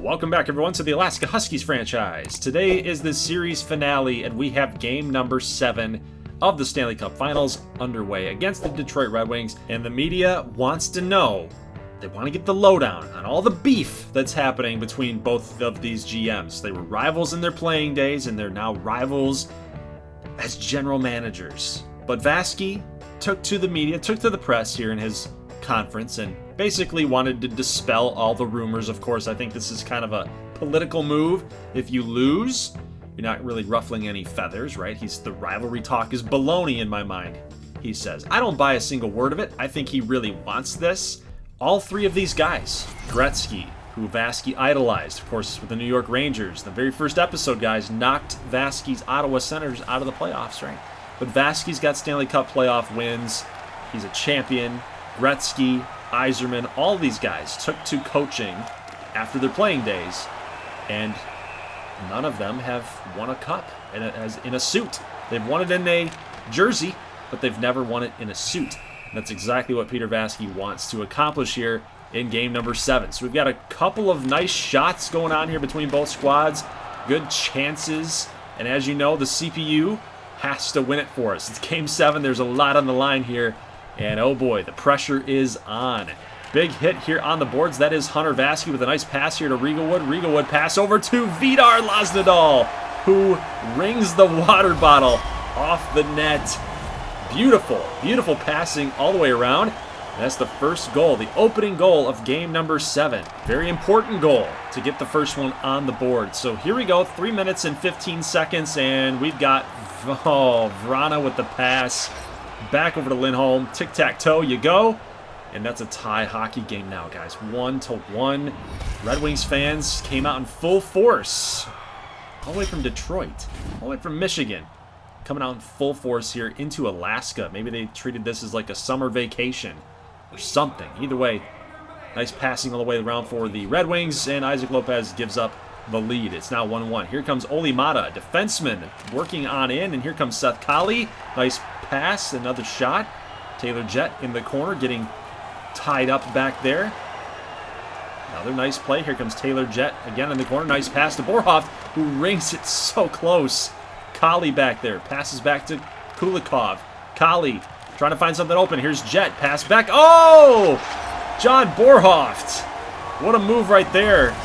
Welcome back, everyone, to the Alaska Huskies franchise. Today is the series finale, and we have game number 7 of the Stanley Cup Finals underway against the Detroit Red Wings, and the media wants to know, they want to get the lowdown on all the beef that's happening between both of these GMs. They were rivals in their playing days, and they're now rivals as general managers. But Vasque took to the media, took to the press here in his conference, and basically wanted to dispel all the rumors. Of course, I think this is kind of a political move. If you lose, you're not really ruffling any feathers, right? The rivalry talk is baloney in my mind, he says. I don't buy a single word of it. I think he really wants this. All three of these guys, Gretzky, who Vasque idolized, of course, with the New York Rangers. The very first episode, guys, knocked Vasque's Ottawa Senators out of the playoffs, right? But Vasque's got Stanley Cup playoff wins. He's a champion. Gretzky, Yzerman, all these guys took to coaching after their playing days, and none of them have won a cup in a suit. They've won it in a jersey, but they've never won it in a suit. And that's exactly what Peter Vasque wants to accomplish here in game number 7. So we've got a couple of nice shots going on here between both squads, good chances, and as you know, the CPU has to win it for us. It's game 7, there's a lot on the line here. And oh boy, the pressure is on. Big hit here on the boards. That is Hunter Vasque with a nice pass here to Regalwood. Regalwood pass over to Vidar Laznadal, who rings the water bottle off the net. Beautiful, beautiful passing all the way around. And that's the first goal, the opening goal of game number 7. Very important goal to get the first one on the board. So here we go, 3 minutes and 15 seconds, and we've got Vrana with the pass. Back over to Lindholm. Tic-tac-toe, you go. And that's a tie hockey game now, guys. 1-1. Red Wings fans came out in full force. All the way from Detroit. All the way from Michigan. Coming out in full force here into Alaska. Maybe they treated this as like a summer vacation or something. Either way, nice passing all the way around for the Red Wings. And Isaac Lopez gives up the lead. It's now 1-1. Here comes Olli Mata, defenseman, working on in. And here comes Seth Colley. Nice pass, another shot. Taylor Jett in the corner, getting tied up back there. Another nice play. Here comes Taylor Jett again in the corner. Nice pass to Borhoff, who rings it so close. Colley back there. Passes back to Kulikov. Colley trying to find something open. Here's Jett. Pass back. Oh! John Borhoff. What a move right there.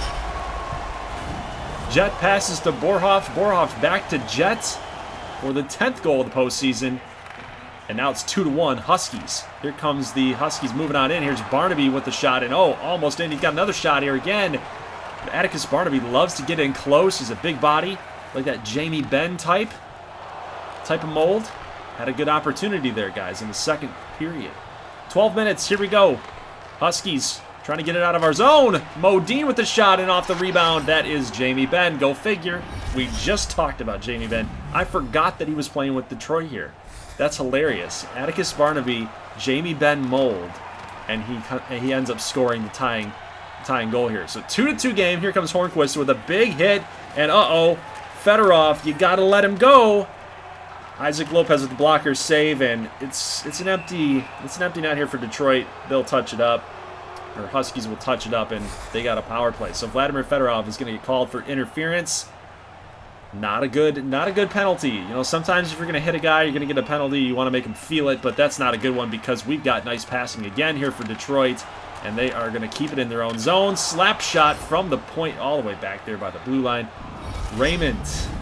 Jett passes to Borhoff. Borhoff back to Jett for the 10th goal of the postseason. And now it's 2-1 Huskies. Here comes the Huskies moving on in. Here's Barnaby with the shot. And oh, almost in. He's got another shot here again. But Atticus Barnaby loves to get in close. He's a big body. Like that Jamie Benn type of mold. Had a good opportunity there, guys, in the second period. 12 minutes. Here we go. Huskies trying to get it out of our zone. Modine with the shot and off the rebound. That is Jamie Benn. Go figure. We just talked about Jamie Benn. I forgot that he was playing with Detroit here. That's hilarious. Atticus Barnaby, Jamie Benn mold, and he ends up scoring the tying goal here. So 2-2 game. Here comes Hornquist with a big hit, and Fedorov, you gotta let him go. Isaac Lopez with the blocker save, and it's an empty net here for Detroit. They'll touch it up, or Huskies will touch it up, and they got a power play. So Vladimir Fedorov is going to get called for interference. Not a good penalty. You know, sometimes if you're going to hit a guy, you're going to get a penalty. You want to make him feel it, but that's not a good one because we've got nice passing again here for Detroit, and they are going to keep it in their own zone. Slap shot from the point all the way back there by the blue line.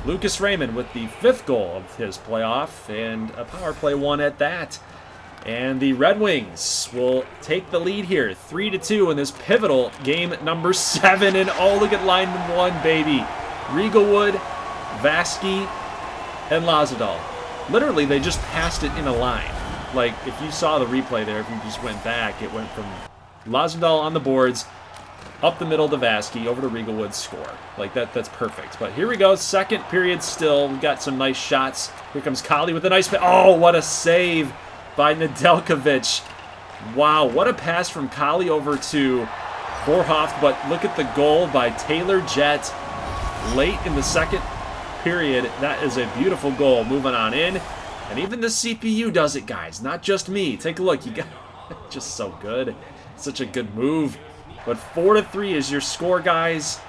Lucas Raymond with the 5th goal of his playoff, and a power play one at that. And the Red Wings will take the lead here, 3-2 in this pivotal game number 7. And oh, look at line 1, baby. Regalwood, Vasque, and Laznadal. Literally, they just passed it in a line. Like, if you saw the replay there, if you just went back, it went from Laznadal on the boards, up the middle to Vasque, over to Regalwood, score. Like, that's perfect. But here we go, second period still. We've got some nice shots. Here comes Colley with a nice pass. Oh, what a save by Nedeljkovic. Wow, what a pass from Colley over to Borhoff. But look at the goal by Taylor Jett late in the second period. That is a beautiful goal. Moving on in. And even the CPU does it, guys. Not just me. Take a look. You got just so good. Such a good move. But 4-3 is your score, guys.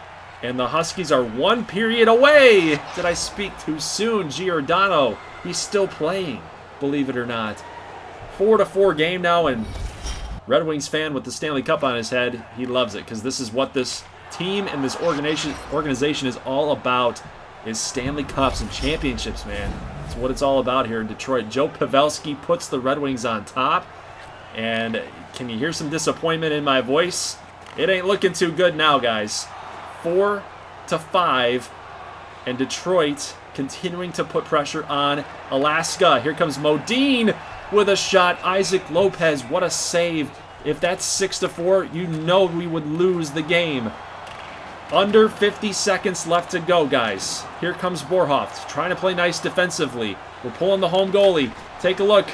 And the Huskies are 1 period away. Did I speak too soon? Giordano, he's still playing, believe it or not. 4-4 game now, and Red Wings fan with the Stanley Cup on his head, he loves it because this is what this team and this organization is all about, is Stanley Cups and championships, man. It's what it's all about here in Detroit. Joe Pavelski puts the Red Wings on top, and can you hear some disappointment in my voice? It ain't looking too good now, guys. 4-5, and Detroit continuing to put pressure on Alaska. Here comes Modine with a shot. Isaac Lopez, what a save. If that's 6-4, you know we would lose the game. Under 50 seconds left to go, guys. Here comes Borhoff, trying to play nice defensively. We're pulling the home goalie. Take a look.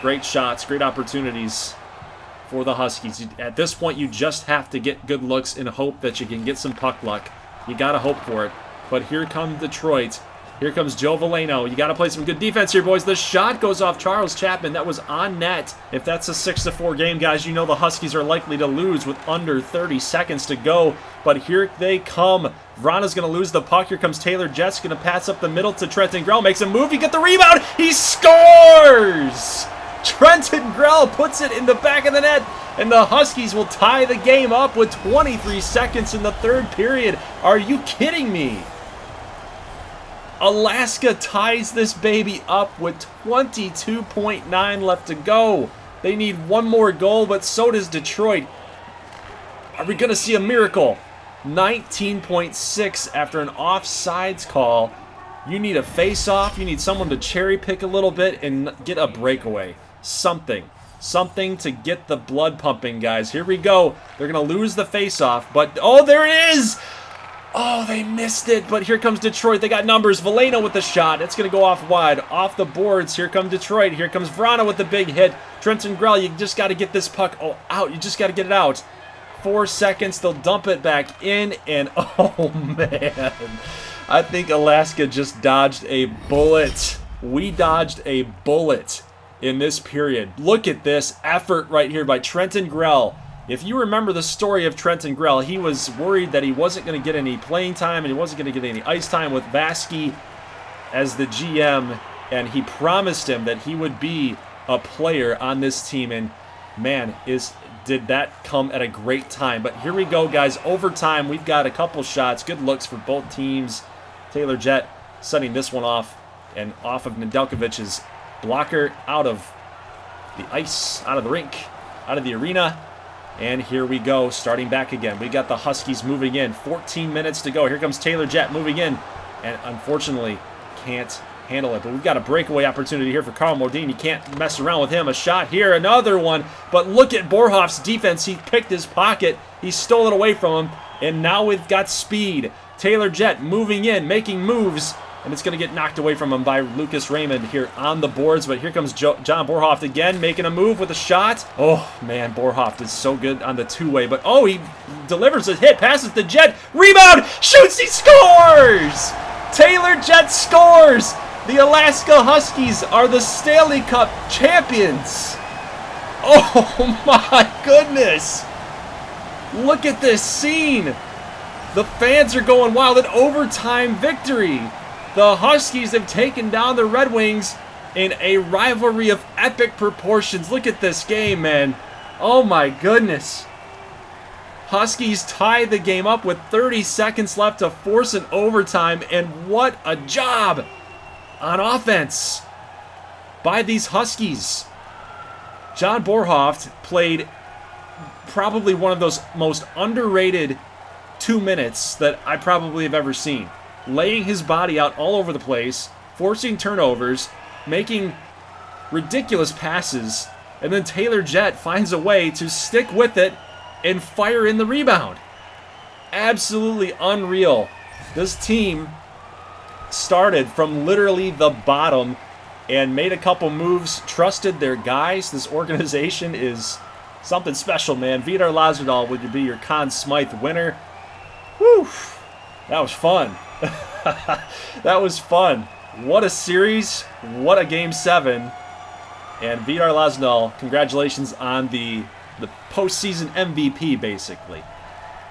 Great shots, great opportunities for the Huskies. At this point, you just have to get good looks and hope that you can get some puck luck. You got to hope for it. But here comes Detroit. Here comes Joe Veleno. You got to play some good defense here, boys. The shot goes off Charles Chapman. That was on net. If that's a 6-4 game, guys, you know the Huskies are likely to lose with under 30 seconds to go. But here they come. Vrana's going to lose the puck. Here comes Taylor Jett's going to pass up the middle to Trenton Grell. Makes a move. You get the rebound. He scores! Trenton Grell puts it in the back of the net, and the Huskies will tie the game up with 23 seconds in the third period. Are you kidding me? Alaska ties this baby up with 22.9 left to go. They need one more goal, but so does Detroit. Are we going to see a miracle? 19.6 after an offsides call. You need a face-off. You need someone to cherry pick a little bit and get a breakaway. Something to get the blood pumping, guys. Here we go. They're going to lose the face-off, but oh, there it is! Oh, they missed it, but here comes Detroit. They got numbers. Veleno with the shot. It's going to go off wide. Off the boards. Here comes Detroit. Here comes Vrana with the big hit. Trenton Grell, you just got to get this puck out. You just got to get it out. 4 seconds. They'll dump it back in, and oh, man. I think Alaska just dodged a bullet. We dodged a bullet in this period. Look at this effort right here by Trenton Grell. If you remember the story of Trenton Grell, he was worried that he wasn't going to get any playing time and he wasn't going to get any ice time with Vasque as the GM, and he promised him that he would be a player on this team, and man, did that come at a great time. But here we go, guys. Overtime, we've got a couple shots. Good looks for both teams. Taylor Jett setting this one off, and off of Nedeljkovic's blocker, out of the ice, out of the rink, out of the arena. And here we go, starting back again. We got the Huskies moving in. 14 minutes to go. Here comes Taylor Jett moving in, and unfortunately can't handle it. But we've got a breakaway opportunity here for Carl Modine. You can't mess around with him. A shot here, another one. But look at Borhoff's defense. He picked his pocket. He stole it away from him, and now we've got speed. Taylor Jett moving in, making moves, and it's going to get knocked away from him by Lucas Raymond here on the boards. But here comes John Borhoff again, making a move with a shot. Oh, man, Borhoff is so good on the two-way. But, oh, he delivers a hit, passes to Jett. Rebound, shoots, he scores! Taylor Jett scores! The Alaska Huskies are the Stanley Cup champions. Oh, my goodness. Look at this scene. The fans are going wild. An overtime victory. The Huskies have taken down the Red Wings in a rivalry of epic proportions. Look at this game, man. Oh my goodness. Huskies tie the game up with 30 seconds left to force an overtime, and what a job on offense by these Huskies. John Borhoff played probably one of those most underrated 2 minutes that I probably have ever seen. Laying his body out all over the place, forcing turnovers, making ridiculous passes, and then Taylor Jett finds a way to stick with it and fire in the rebound. Absolutely unreal. This team started from literally the bottom and made a couple moves, trusted their guys. This organization is something special, man. Vidar Lazardal would be your Conn Smythe winner. Whew, that was fun. That was fun. What a series. What a Game 7. And Vidar Lazardal, congratulations on the postseason MVP, basically.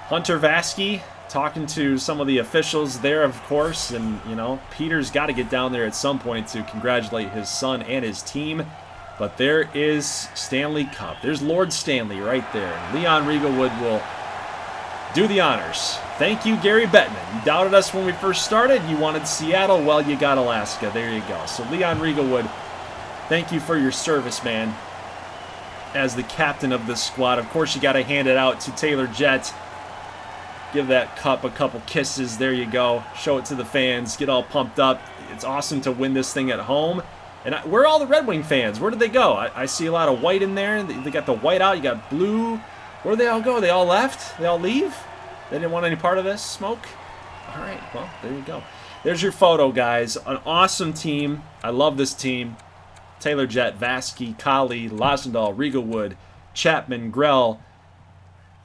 Hunter Vasque talking to some of the officials there, of course, and, you know, Peter's got to get down there at some point to congratulate his son and his team. But there is Stanley Cup. There's Lord Stanley right there. Leon Riegelwood will do the honors. Thank you, Gary Bettman. You doubted us when we first started. You wanted Seattle. Well, you got Alaska. There you go. So Leon Riegelwood, thank you for your service, man, as the captain of this squad. Of course, you got to hand it out to Taylor Jett. Give that cup a couple kisses. There you go. Show it to the fans. Get all pumped up. It's awesome to win this thing at home. And where are all the Red Wing fans? Where did they go? I see a lot of white in there. They got the white out. You got blue. Where did they all go? They all left? They all leave? They didn't want any part of this smoke? All right. Well, there you go. There's your photo, guys. An awesome team. I love this team. Taylor Jett, Vasque, Colley, Losendahl, Riegelwood, Chapman, Grell,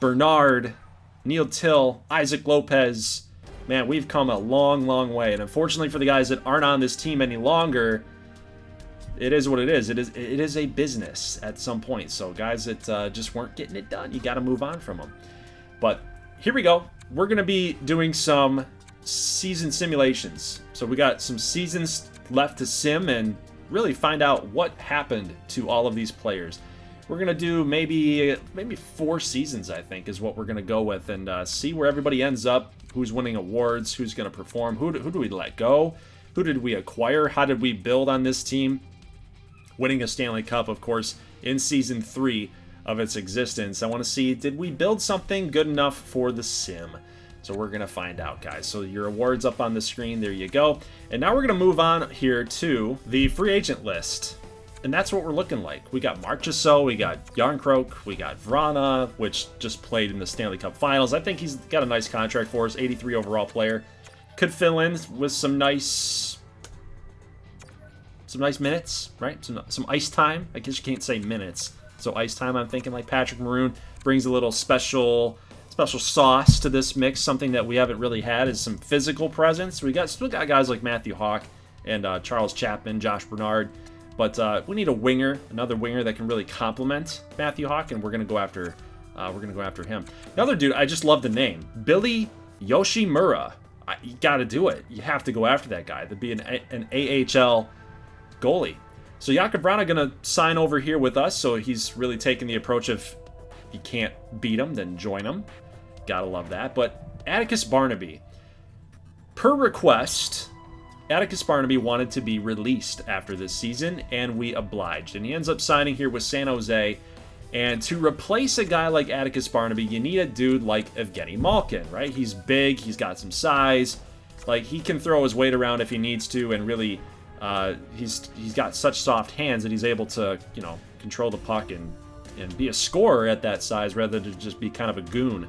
Bernard, Neil Till, Isaac Lopez. Man, we've come a long, long way. And unfortunately for the guys that aren't on this team any longer, it is what it is. It is a business at some point. So guys that just weren't getting it done, you got to move on from them. But here we go. We're going to be doing some season simulations. So we got some seasons left to sim and really find out what happened to all of these players. We're going to do maybe 4 seasons, I think, is what we're going to go with, and see where everybody ends up, who's winning awards, who's going to perform, who do we let go, who did we acquire, how did we build on this team. Winning a Stanley Cup, of course, in Season 3 of its existence. I want to see, did we build something good enough for the sim? So we're going to find out, guys. So your awards up on the screen, there you go. And now we're going to move on here to the free agent list. And that's what we're looking like. We got Marchessault, we got Yarncroke, we got Vrana, which just played in the Stanley Cup Finals. I think he's got a nice contract for us, 83 overall player. Could fill in with some nice minutes, right? Some ice time. I guess you can't say minutes. So ice time, I'm thinking like Patrick Maroon brings a little special sauce to this mix. Something that we haven't really had is some physical presence. We still got guys like Matthew Hawk and Charles Chapman, Josh Bernard. But we need a winger, another winger that can really complement Matthew Hawk, and we're gonna go after him. Another dude, I just love the name, Billy Yoshimura. You got to do it. You have to go after that guy. To be an AHL goalie. So Jakub Vrana gonna sign over here with us. So he's really taking the approach of, you can't beat him, then join him. Gotta love that. But Atticus Barnaby, per request, Atticus Barnaby wanted to be released after this season, and we obliged. And he ends up signing here with San Jose. And to replace a guy like Atticus Barnaby, you need a dude like Evgeny Malkin, right? He's big, he's got some size. Like, he can throw his weight around if he needs to, and really, he's got such soft hands that he's able to, you know, control the puck and be a scorer at that size rather than just be kind of a goon.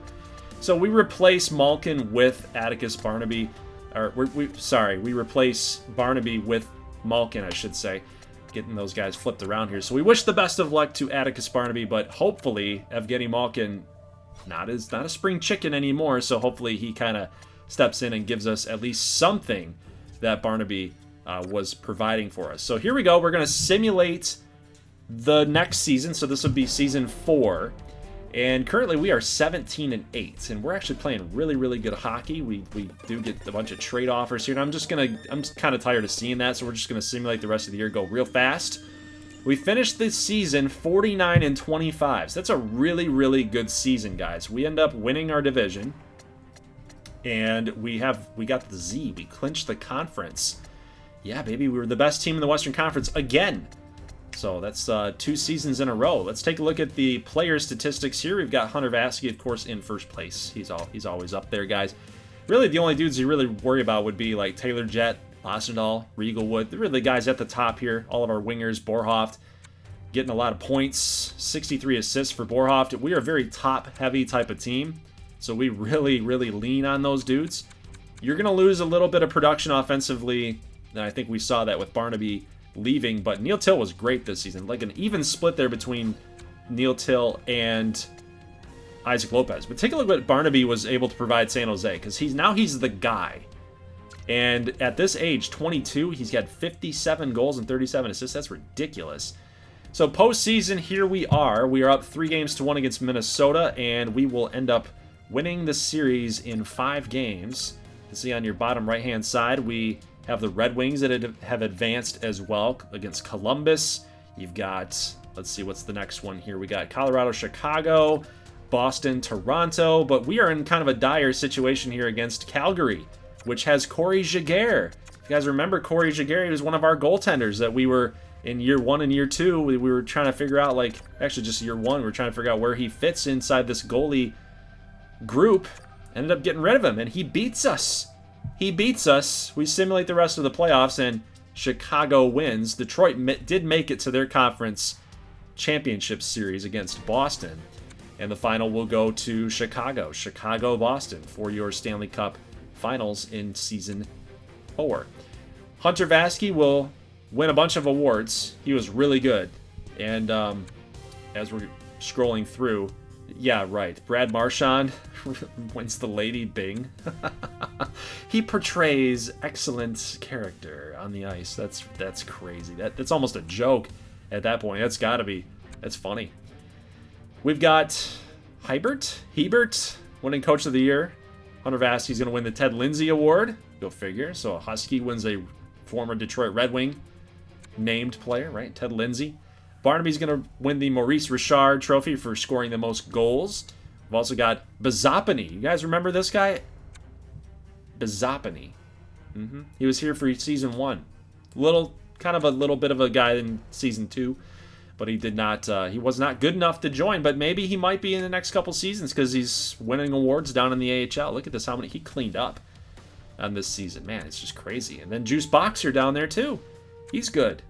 So we replace Malkin with Atticus Barnaby. Or we replace Barnaby with Malkin, I should say. Getting those guys flipped around here. So we wish the best of luck to Atticus Barnaby, but hopefully Evgeny Malkin not a spring chicken anymore, so hopefully he kind of steps in and gives us at least something that Barnaby was providing for us. So here we go. We're going to simulate the next season, so this would be season 4. And currently we are 17-8, and we're actually playing really, really good hockey. We do get a bunch of trade offers here, and I'm just kind of tired of seeing that, so we're just gonna simulate the rest of the year, go real fast. We finished this season 49-25, so that's a really, really good season, guys. We end up winning our division, and we got the Z. We clinched the conference. Yeah, baby, we were the best team in the Western Conference again. So that's 2 seasons in a row. Let's take a look at the player statistics here. We've got Hunter Vasque, of course, in first place. He's always up there, guys. Really, the only dudes you really worry about would be like Taylor Jett, Losendahl, Riegelwood. They're really the guys at the top here. All of our wingers, Borhoft, getting a lot of points. 63 assists for Borhoft. We are a very top-heavy type of team, so we really, really lean on those dudes. You're going to lose a little bit of production offensively, and I think we saw that with Barnaby leaving, but Neil Till was great this season. Like an even split there between Neil Till and Isaac Lopez. But take a look at what Barnaby was able to provide San Jose, because he's the guy. And at this age, 22, he's got 57 goals and 37 assists. That's ridiculous. So postseason, here we are. We are up 3-1 against Minnesota, and we will end up winning the series in 5 games. You can see on your bottom right-hand side, we have the Red Wings that have advanced as well against Columbus. You've got, let's see, what's the next one here? We got Colorado, Chicago, Boston, Toronto, but we are in kind of a dire situation here against Calgary, which has Corey Jaguar. If you guys remember, Corey Jaguar was one of our goaltenders that we were in year 1 and year 2. We were trying to figure out, like, actually just year 1, we were trying to figure out where he fits inside this goalie group. Ended up getting rid of him, and he beats us. He beats us. We simulate the rest of the playoffs, and Chicago wins. Detroit did make it to their conference championship series against Boston. And the final will go to Chicago. Chicago-Boston for your Stanley Cup Finals in Season 4. Hunter Vasque will win a bunch of awards. He was really good. And as we're scrolling through, yeah, right, Brad Marchand wins the Lady Bing. He portrays excellent character on the ice. That's crazy. That's almost a joke at that point. That's funny. We've got Hebert winning Coach of the Year. Hunter Vasque's going to win the Ted Lindsay Award. Go figure. So a Husky wins a former Detroit Red Wing named player, right? Ted Lindsay. Barnaby's going to win the Maurice Richard Trophy for scoring the most goals. We've also got Bazopany. You guys remember this guy? Bazopany. He was here for Season 1. Kind of a little bit of a guy in Season 2. But he did not. He was not good enough to join. But maybe he might be in the next couple seasons because he's winning awards down in the AHL. Look at this, how many he cleaned up on this season. Man, it's just crazy. And then Juice Boxer down there too. He's good.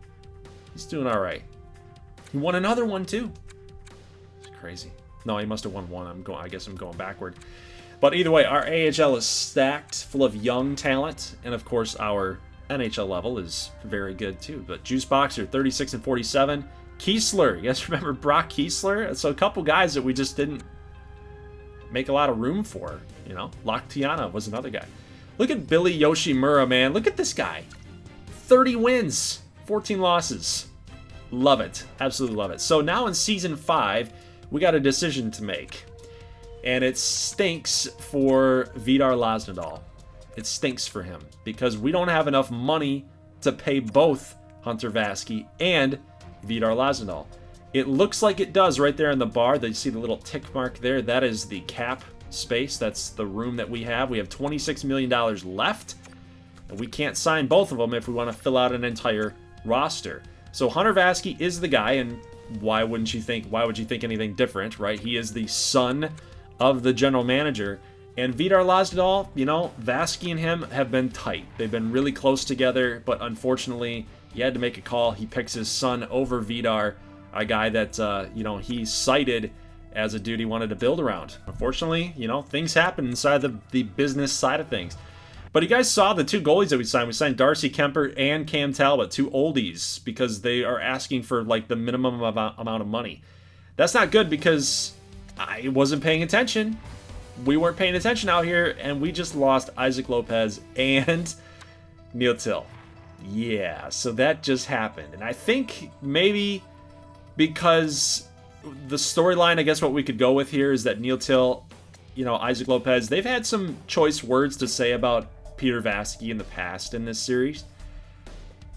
He's doing all right. He won another one too. It's crazy. No, he must have won one. I guess I'm going backward. But either way, our AHL is stacked, full of young talent, and of course our NHL level is very good too. But Juice Boxer, 36 and 47. Kiesler, you guys remember Brock Kiesler? So a couple guys that we just didn't make a lot of room for, you know. Laktiana was another guy. Look at Billy Yoshimura, man. Look at this guy. 30 wins, 14 losses. Love it. Absolutely love it. So now in Season 5, we got a decision to make. And it stinks for Vidar Laznadal. It stinks for him because we don't have enough money to pay both Hunter Vasque and Vidar Laznadal. It looks like it does right there in the bar. You see the little tick mark there? That is the cap space. That's the room that we have. We have $26 million left. And we can't sign both of them if we want to fill out an entire roster. So Hunter Vasque is the guy, and why would you think anything different, right? He is the son of the general manager. And Vidar Laznadal, you know, Vasque and him have been tight. They've been really close together, but unfortunately, he had to make a call. He picks his son over Vidar, a guy that, he cited as a dude he wanted to build around. Unfortunately, things happen inside the business side of things. But you guys saw the 2 goalies that we signed. We signed Darcy Kemper and Cam Talbot, 2 oldies, because they are asking for, like, the minimum amount of money. That's not good because I wasn't paying attention. We weren't paying attention out here, and we just lost Isaac Lopez and Neil Till. Yeah, so that just happened. And I think maybe because the storyline, I guess what we could go with here is that Neil Till, Isaac Lopez, they've had some choice words to say about Peter Vasque in the past in this series.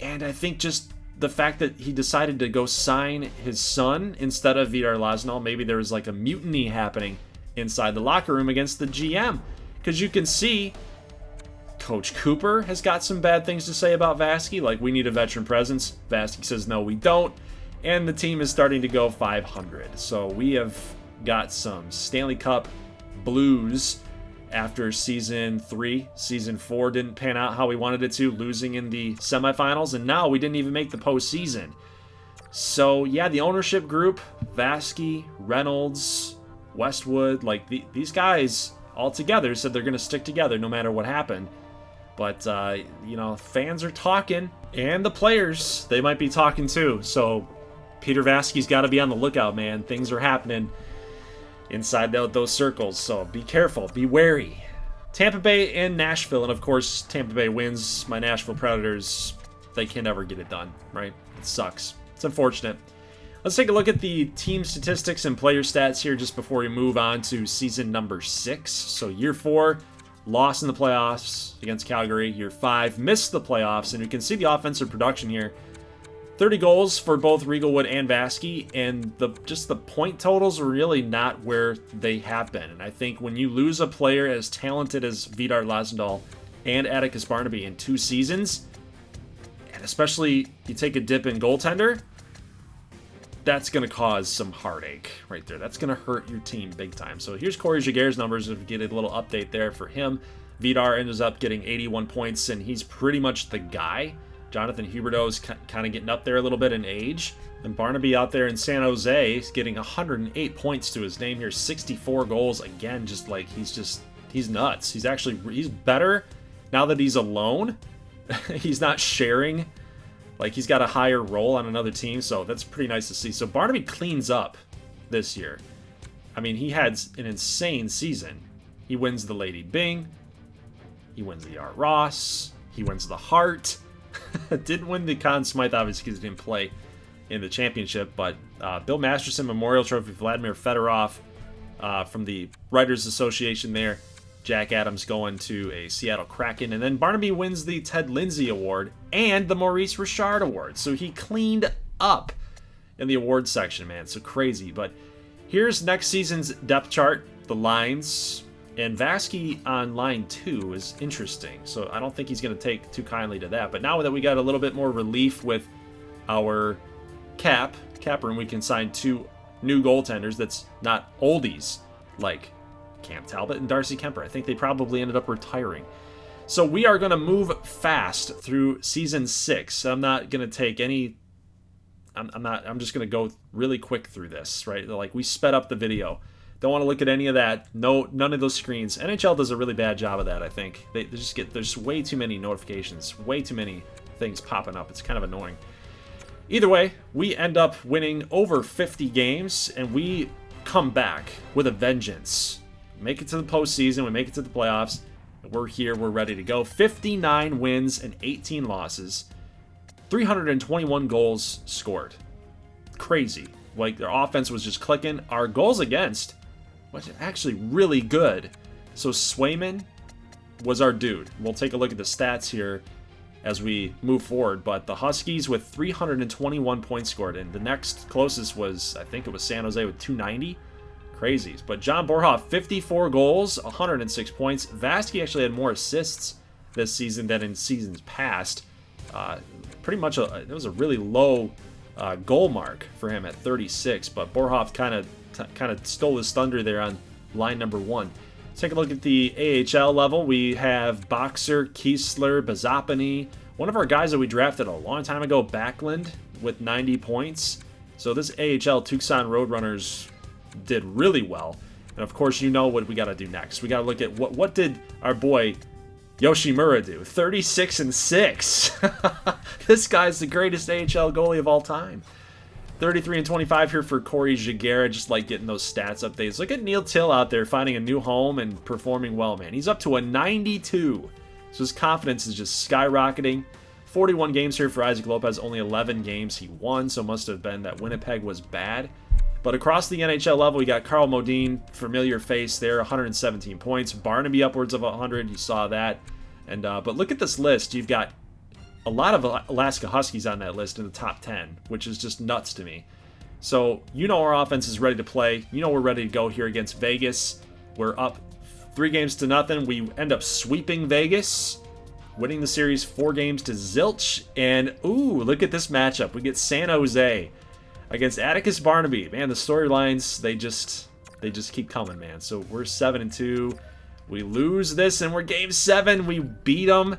And I think just the fact that he decided to go sign his son instead of Vidar Laznadal, maybe there was like a mutiny happening inside the locker room against the GM. Because you can see Coach Cooper has got some bad things to say about Vasque, like we need a veteran presence. Vasque says no, we don't. And the team is starting to go 500. So we have got some Stanley Cup blues after Season 3. Season 4 didn't pan out how we wanted it to, losing in the semifinals. And now we didn't even make the postseason. So yeah, the ownership group, Vasque, Reynolds, Westwood, like these guys all together said they're going to stick together no matter what happened. But, fans are talking, and the players, they might be talking too. So Peter Vasque's got to be on the lookout, man. Things are happening inside those circles, so be careful, be wary. Tampa Bay and Nashville, and of course, Tampa Bay wins. My Nashville Predators, they can never get it done, right? It sucks. It's unfortunate. Let's take a look at the team statistics and player stats here just before we move on to season number 6. So year 4, lost in the playoffs against Calgary. Year 5, missed the playoffs. And you can see the offensive production here. 30 goals for both Riegelwood and Vasque, and just the point totals are really not where they have been. And I think when you lose a player as talented as Vidar Lazendahl and Atticus Barnaby in 2 seasons, and especially you take a dip in goaltender, that's going to cause some heartache right there. That's going to hurt your team big time. So here's Corey Jaguar's numbers. If we get a little update there for him, Vidar ends up getting 81 points, and he's pretty much the guy. Jonathan Huberdeau is kind of getting up there a little bit in age. And Barnaby out there in San Jose is getting 108 points to his name here. 64 goals. Again, just like he's nuts. He's better now that he's alone. He's not sharing. Like, he's got a higher role on another team, so that's pretty nice to see. So Barnaby cleans up this year. I mean, he had an insane season. He wins the Lady Byng. He wins the Art Ross. He wins the Hart. Didn't win the Conn Smythe, obviously, because he didn't play in the championship, but Bill Masterson Memorial Trophy, Vladimir Fedorov from the Writers Association there. Jack Adams going to a Seattle Kraken. And then Barnaby wins the Ted Lindsay Award and the Maurice Richard Award. So he cleaned up in the awards section, man. So crazy. But here's next season's depth chart, the lines. And Vasque on line 2 is interesting. So I don't think he's going to take too kindly to that. But now that we got a little bit more relief with our cap room, we can sign 2 new goaltenders that's not oldies like Cam Talbot and Darcy Kemper. I think they probably ended up retiring. So we are going to move fast through season 6. I'm not going to take any... I'm just going to go really quick through this, right? Like, we sped up the video. Don't want to look at any of that. No, none of those screens. NHL does a really bad job of that, I think. They just there's way too many notifications, way too many things popping up. It's kind of annoying. Either way, we end up winning over 50 games, and we come back with a vengeance. Make it to the postseason, we make it to the playoffs. We're here, we're ready to go. 59 wins and 18 losses. 321 goals scored. Crazy. Like, their offense was just clicking. Our goals against was actually really good. So Swayman was our dude. We'll take a look at the stats here as we move forward. But the Huskies with 321 points scored. And the next closest was, I think it was San Jose with 290. Crazies. But John Borhoff, 54 goals, 106 points. Vasque actually had more assists this season than in seasons past. Pretty much, it was a really low goal mark for him at 36. But Borhoff kind of stole his thunder there on line number 1. Let's take a look at the AHL level. We have Boxer, Kiesler, Bazapany. One of our guys that we drafted a long time ago, Backlund, with 90 points. So this AHL Tucson Roadrunners did really well. And of course, you know what we got to do next. We got to look at what did our boy Yoshimura do? 36 and 6. This guy's the greatest AHL goalie of all time. 33 and 25 here for Corey Jaguar. Just like getting those stats updates. Look at Neil Till out there finding a new home and performing well, man. He's up to a 92. So his confidence is just skyrocketing. 41 games here for Isaac Lopez. Only 11 games he won. So must have been that Winnipeg was bad. But across the NHL level, we got Carl Modine, familiar face there, 117 points. Barnaby upwards of 100, you saw that. And but look at this list. You've got a lot of Alaska Huskies on that list in the top 10, which is just nuts to me. So you know our offense is ready to play. You know we're ready to go here against Vegas. We're up 3-0. We end up sweeping Vegas, winning the series 4-0. And ooh, look at this matchup. We get San Jose against Atticus Barnaby. Man, the storylines, they just keep coming, man. So we're 7-2. We lose this, and we're game 7. We beat them.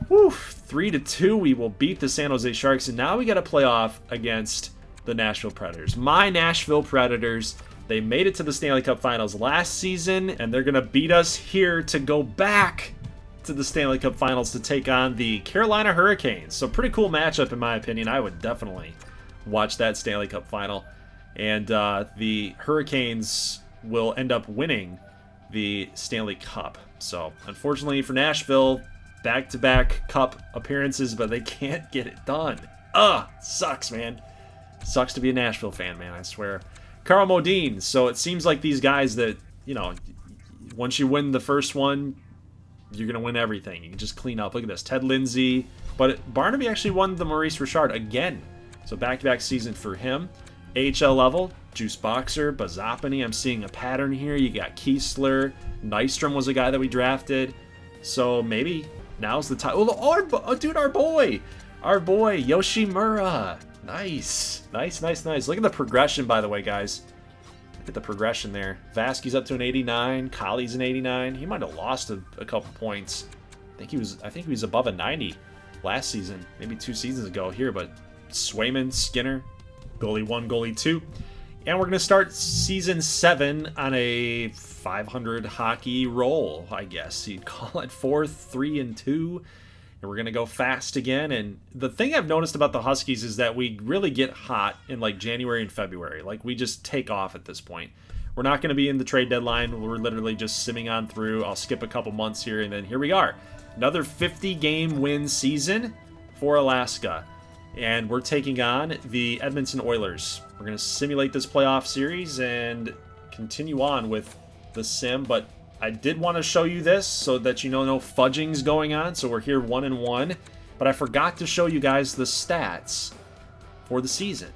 Whew, 3-2. We will beat the San Jose Sharks, and now we got to play off against the Nashville Predators. My Nashville Predators. They made it to the Stanley Cup Finals last season, and they're going to beat us here to go back to the Stanley Cup Finals to take on the Carolina Hurricanes. So pretty cool matchup, in my opinion. I would definitely watch that Stanley Cup Final. And the Hurricanes will end up winning the Stanley Cup. So unfortunately for Nashville, back-to-back Cup appearances, but they can't get it done. Sucks, man. Sucks to be a Nashville fan, man, I swear. Carl Modine. So it seems like these guys that, once you win the first one, you're going to win everything. You can just clean up. Look at this. Ted Lindsay. But Barnaby actually won the Maurice Richard again. So back-to-back season for him. AHL level, Juice Boxer, Bazapany. I'm seeing a pattern here. You got Kiesler. Nystrom was a guy that we drafted. So maybe now's the time. Oh, dude, our boy. Our boy, Yoshimura. Nice. Nice. Look at the progression, by the way, guys. Look at the progression there. Vasque's up to an 89. Colley's an 89. He might have lost a couple points. I think he was above a 90 last season, maybe 2 seasons ago here. But Swayman, Skinner, goalie 1, goalie 2. And we're going to start season 7 on a 500 hockey roll, I guess you'd call it. 4-3-2. And we're going to go fast again. And the thing I've noticed about the Huskies is that we really get hot in like January and February. Like we just take off at this point. We're not going to be in the trade deadline. We're literally just simming on through. I'll skip a couple months here, and then here we are. Another 50-game win season for Alaska. And we're taking on the Edmonton Oilers. We're going to simulate this playoff series and continue on with the sim, but I did want to show you this so that you know no fudging's going on. So we're here 1-1, but I forgot to show you guys the stats for the season.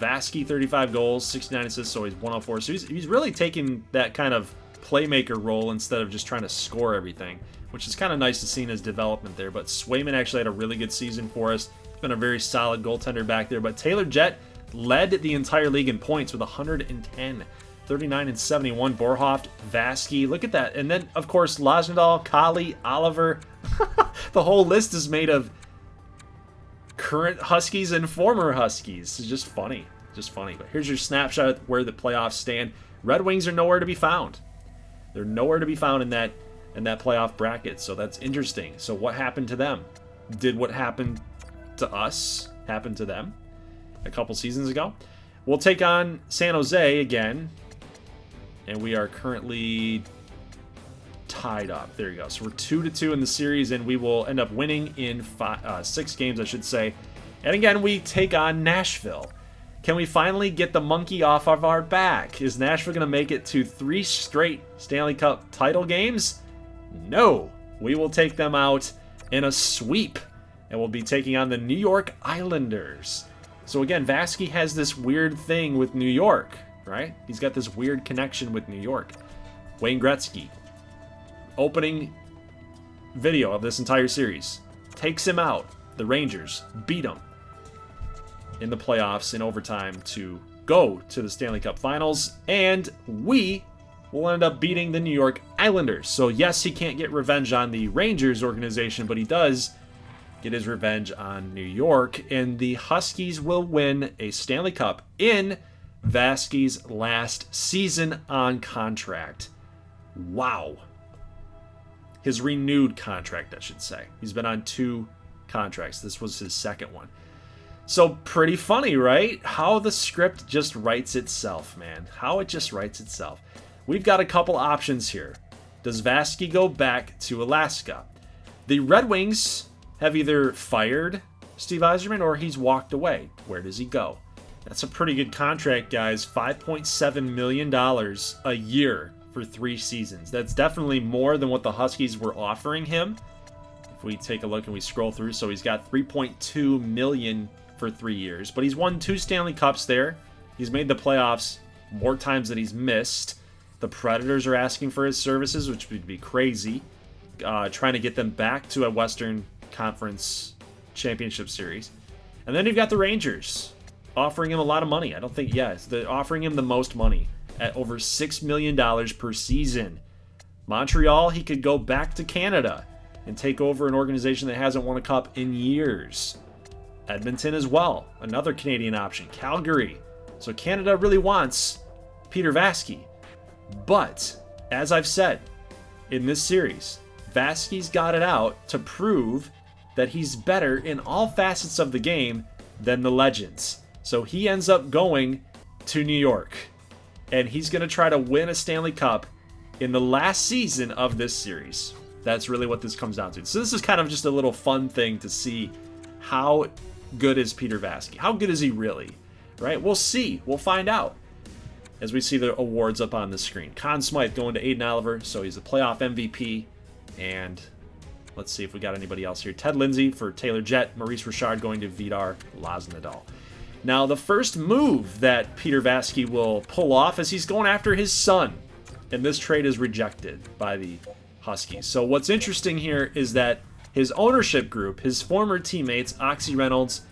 Vasque, 35 goals, 69 assists, so he's 104. So he's really taking that kind of playmaker role instead of just trying to score everything, which is kind of nice to see in his development there. But Swayman actually had a really good season for us. He's been a very solid goaltender back there. But Taylor Jett led the entire league in points with 110. 39 and 71. Borhoft, Vasque. Look at that. And then, of course, Losnadal, Colley, Oliver. The whole list is made of current Huskies and former Huskies. It's just funny. But here's your snapshot of where the playoffs stand. Red Wings are nowhere to be found. They're nowhere to be found in that playoff bracket. So that's interesting. So what happened to them? Did what happened to us happen to them a couple seasons ago? We'll take on San Jose again. And we are currently tied up. There you go. So we're 2-2 in the series, and we will end up winning in 6 games, I should say. And again, we take on Nashville. Can we finally get the monkey off of our back? Is Nashville going to make it to 3 straight Stanley Cup title games? No. We will take them out in a sweep, and we'll be taking on the New York Islanders. So again, Vasque has this weird thing with New York. Right? He's got this weird connection with New York. Wayne Gretzky, opening video of this entire series, takes him out. The Rangers beat him in the playoffs in overtime to go to the Stanley Cup Finals, and we will end up beating the New York Islanders. So yes, he can't get revenge on the Rangers organization, but he does get his revenge on New York, and the Huskies will win a Stanley Cup in Vasque's last season on contract. Wow. His renewed contract, I should say. He's been on 2 contracts. This was his second one. So pretty funny, right? How the script just writes itself, man. How it just writes itself. We've got a couple options here. Does Vasque go back to Alaska? The Red Wings have either fired Steve Yzerman or he's walked away. Where does he go? That's a pretty good contract, guys. $5.7 million a year for 3 seasons. That's definitely more than what the Huskies were offering him. If we take a look and we scroll through, so he's got $3.2 million for 3 years. But he's won 2 Stanley Cups there. He's made the playoffs more times than he's missed. The Predators are asking for his services, which would be crazy. Trying to get them back to a Western Conference Championship Series. And then you've got the Rangers offering him a lot of money. I don't think, they're offering him the most money at over $6 million per season. Montreal, he could go back to Canada and take over an organization that hasn't won a cup in years. Edmonton as well, another Canadian option. Calgary. So Canada really wants Peter Vasque. But, as I've said, in this series, Vasque's got it out to prove that he's better in all facets of the game than the Legends. So he ends up going to New York, and he's going to try to win a Stanley Cup in the last season of this series. That's really what this comes down to. So this is kind of just a little fun thing to see how good is Peter Vasque. How good is he really? right? We'll see. We'll find out as we see the awards up on the screen. Conn Smythe going to Aiden Oliver, so he's a playoff MVP. And let's see if we got anybody else here. Ted Lindsay for Taylor Jett. Maurice Richard going to Vidar Laznadal. Now, the first move that Peter Vaskie will pull off is he's going after his son. And this trade is rejected by the Huskies. So what's interesting here is that his ownership group, his former teammates, Oxy Reynolds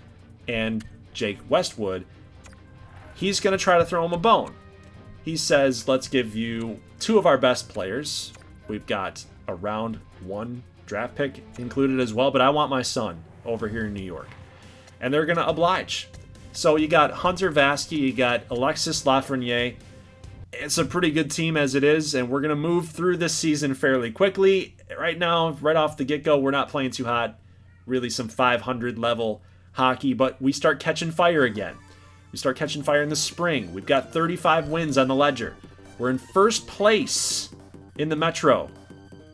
and Jake Westwood, he's going to try to throw him a bone. He says, let's give you 2 of our best players. We've got a round 1 draft pick included as well, but I want my son over here in New York. And they're going to oblige. So you got Hunter Vasque, you got Alexis Lafreniere. It's a pretty good team as it is, and we're going to move through this season fairly quickly. Right now, right off the get-go, we're not playing too hot. Really some 500 level hockey, but we start catching fire again. We start catching fire in the spring. We've got 35 wins on the ledger. We're in first place in the Metro.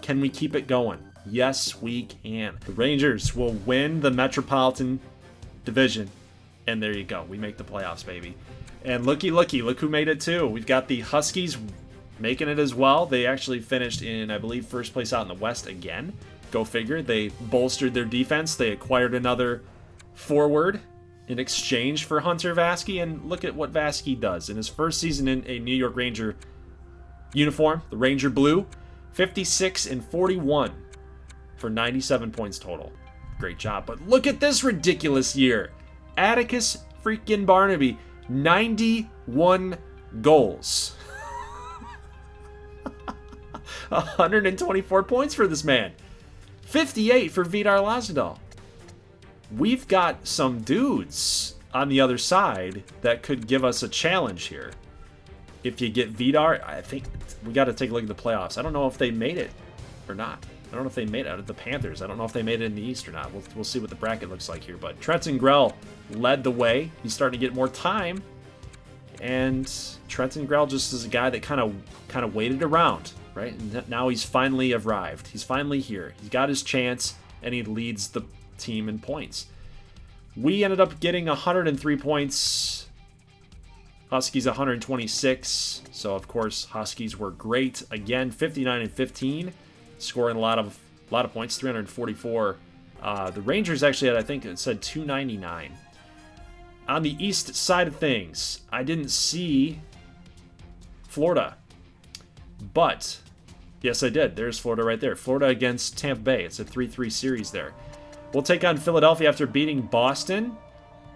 Can we keep it going? Yes, we can. The Rangers will win the Metropolitan Division. And there you go. We make the playoffs, baby. And look who made it too. We've got the Huskies making it as well. They actually finished in, I believe, first place out in the West again. Go figure. They bolstered their defense. They acquired another forward in exchange for Hunter Vasque, and look at what Vasque does. In his first season in a New York Ranger uniform, the Ranger Blue, 56 and 41 for 97 points total. Great job. But look at this ridiculous year. Atticus freaking Barnaby, 91 goals. 124 points for this man. 58 for Vidar Laznadal. We've got some dudes on the other side that could give us a challenge here. If you get Vidar, I think we got to take a look at the playoffs. I don't know if they made it or not. I don't know if they made it out of the Panthers. I don't know if they made it in the East or not. We'll see what the bracket looks like here. But Trenton Grell led the way. He's starting to get more time. And Trenton Grell just is a guy that kind of waited around, right? And now he's finally arrived. He's finally here. He's got his chance, and he leads the team in points. We ended up getting 103 points. Huskies 126. So of course Huskies were great again. 59 and 15, scoring a lot of points. 344. The Rangers actually had, I think it said 299. On the East side of things, I didn't see Florida, but yes, I did. There's Florida right there. Florida against Tampa Bay. It's a 3-3 series there. We'll take on Philadelphia after beating Boston.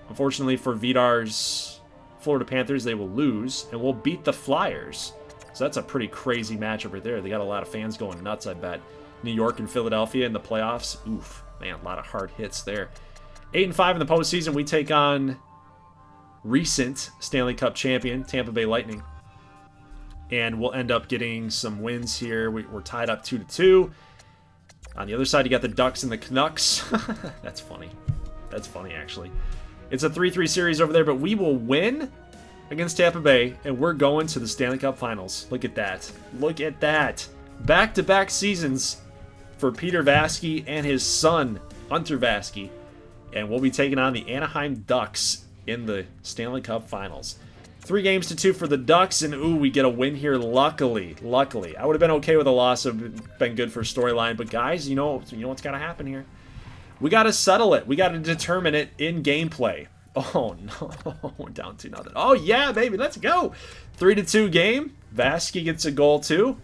Unfortunately for Vidar's Florida Panthers, they will lose, and we'll beat the Flyers. So that's a pretty crazy matchup right there. They got a lot of fans going nuts, I bet. New York and Philadelphia in the playoffs. Oof, man, a lot of hard hits there. 8-5 in the postseason. We take on recent Stanley Cup champion, Tampa Bay Lightning. And we'll end up getting some wins here. We're tied up 2-2. On the other side, you got the Ducks and the Canucks. That's funny. That's funny, actually. It's a 3-3 series over there, but we will win against Tampa Bay, and we're going to the Stanley Cup Finals. Look at that. Look at that. Back-to-back seasons for Peter Vaskie and his son, Hunter Vaskie. And we'll be taking on the Anaheim Ducks in the Stanley Cup Finals. 3-2 for the Ducks, and ooh, we get a win here, luckily. I would have been okay with a loss, it would have been good for storyline, but guys, you know what's got to happen here. We got to settle it. We got to determine it in gameplay. Oh, no, we're down 2-0. Oh, yeah, baby, let's go. 3-2 game. Vasque gets a goal, too.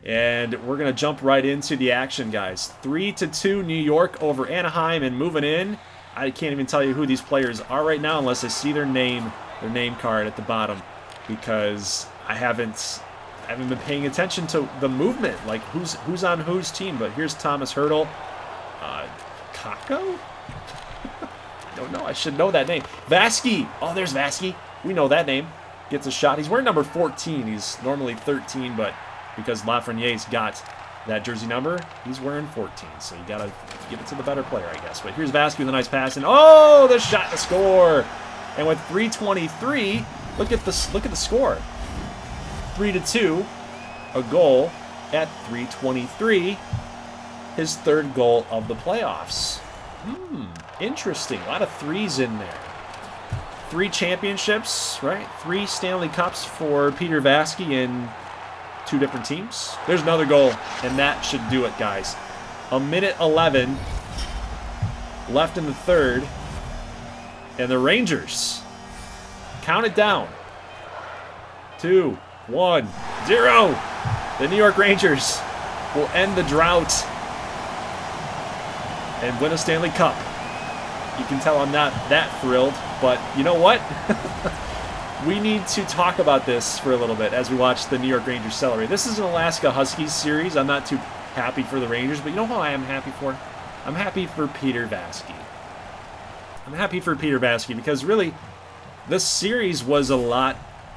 And we're going to jump right into the action, guys. 3-2 New York over Anaheim, and moving in. I can't even tell you who these players are right now unless I see their name card at the bottom, because I haven't been paying attention to the movement, like who's on whose team. But here's Thomas Hertl. Kako? I don't know. I should know that name. Vasque. Oh, there's Vasque. We know that name. Gets a shot. He's wearing number 14. He's normally 13, but because Lafreniere's got that jersey number, he's wearing 14. So you gotta give it to the better player, I guess. But here's Vasque with a nice pass, and oh, the shot, the score. And with 3:23, look at the score. 3-2, a goal at 3:23. His third goal of the playoffs. Interesting. A lot of threes in there. 3 championships, right? 3 Stanley Cups for Peter Vaskie in 2 different teams. There's another goal, and that should do it, guys. 1:11 left in the third, and the Rangers count it down. 2, 1, 0. The New York Rangers will end the drought and win a Stanley Cup. You can tell I'm not that thrilled, but you know what? We need to talk about this for a little bit as we watch the New York Rangers celebrate. This is an Alaska Huskies series. I'm not too happy for the Rangers, but you know who I am happy for? I'm happy for Peter Vaskie. I'm happy for Peter Vaskie because really, this series was a lot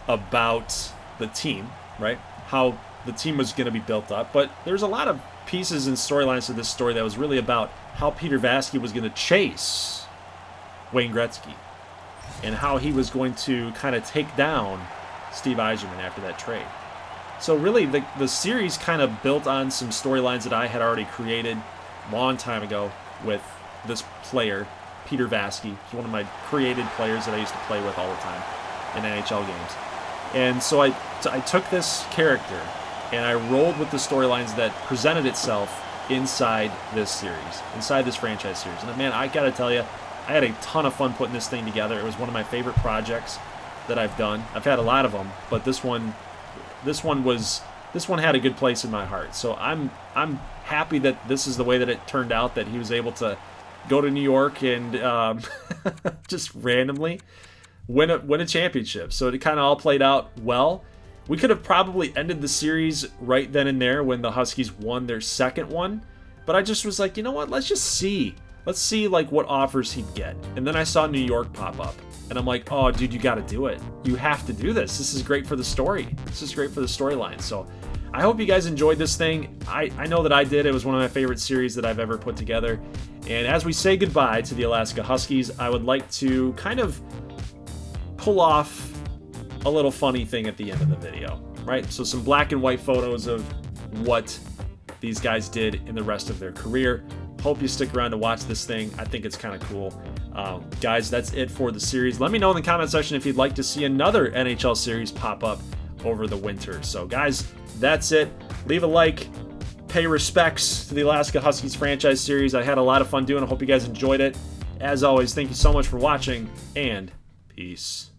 about the team, right? How the team was going to be built up, but there's a lot of pieces and storylines to this story that was really about how Peter Vaskie was going to chase Wayne Gretzky and how he was going to kind of take down Steve Yzerman after that trade. So really, the series kind of built on some storylines that I had already created a long time ago with this player, Peter Vaskie. He's one of my created players that I used to play with all the time in NHL games. And so I took this character and I rolled with the storylines that presented itself inside this series, inside this franchise series. And man, I gotta tell you, I had a ton of fun putting this thing together. It was one of my favorite projects that I've done. I've had a lot of them, but this one had a good place in my heart. So I'm happy that this is the way that it turned out, that he was able to go to New York and just randomly win a championship. So it kind of all played out well. We could have probably ended the series right then and there when the Huskies won their second one, but I just was like, you know what? Let's see like what offers he'd get. And then I saw New York pop up, and I'm like, oh, dude, you got to do it. You have to do this. This is great for the story. This is great for the storyline. So I hope you guys enjoyed this thing. I know that I did. It was one of my favorite series that I've ever put together. And as we say goodbye to the Alaska Huskies, I would like to kind of pull off a little funny thing at the end of the video, right? So some black and white photos of what these guys did in the rest of their career. Hope you stick around to watch this thing. I think it's kind of cool. Guys, that's it for the series. Let me know in the comment section if you'd like to see another NHL series pop up over the winter. So guys, that's it. Leave a like, pay respects to the Alaska Huskies franchise series. I had a lot of fun doing it. I hope you guys enjoyed it. As always, thank you so much for watching, and peace.